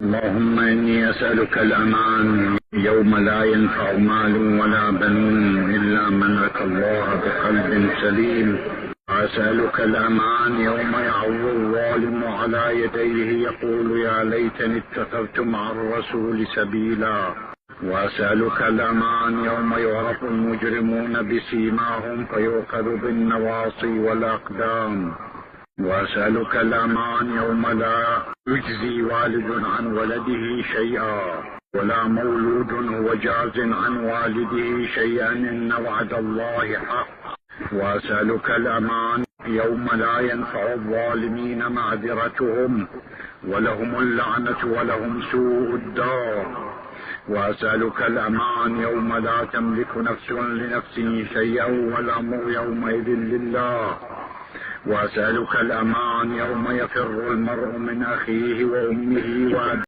اللهم إني أسألك الأمان يوم لا ينفع مال ولا بنون إلا من أتى الله بقلب سليم. وأسألك الأمان يوم يعض الظالم على يديه يقول يا ليتني اتخذت مع الرسول سبيلا. وأسألك الأمان يوم يعرف المجرمون بسيماهم فيؤخذ بالنواصي والأقدام. وأسألك الأمان يوم لا يجزي والد عن ولده شيئا ولا مولود هو جاز عن والده شيئا إن وعد الله حق. وأسألك الأمان يوم لا ينفع الظالمين معذرتهم ولهم اللعنة ولهم سوء الدار. وأسألك الأمان يوم لا تملك نفس لنفس شيئا والأمر يومئذ لله. وأسألك الأمان يوم يفر المرء من أخيه وأمه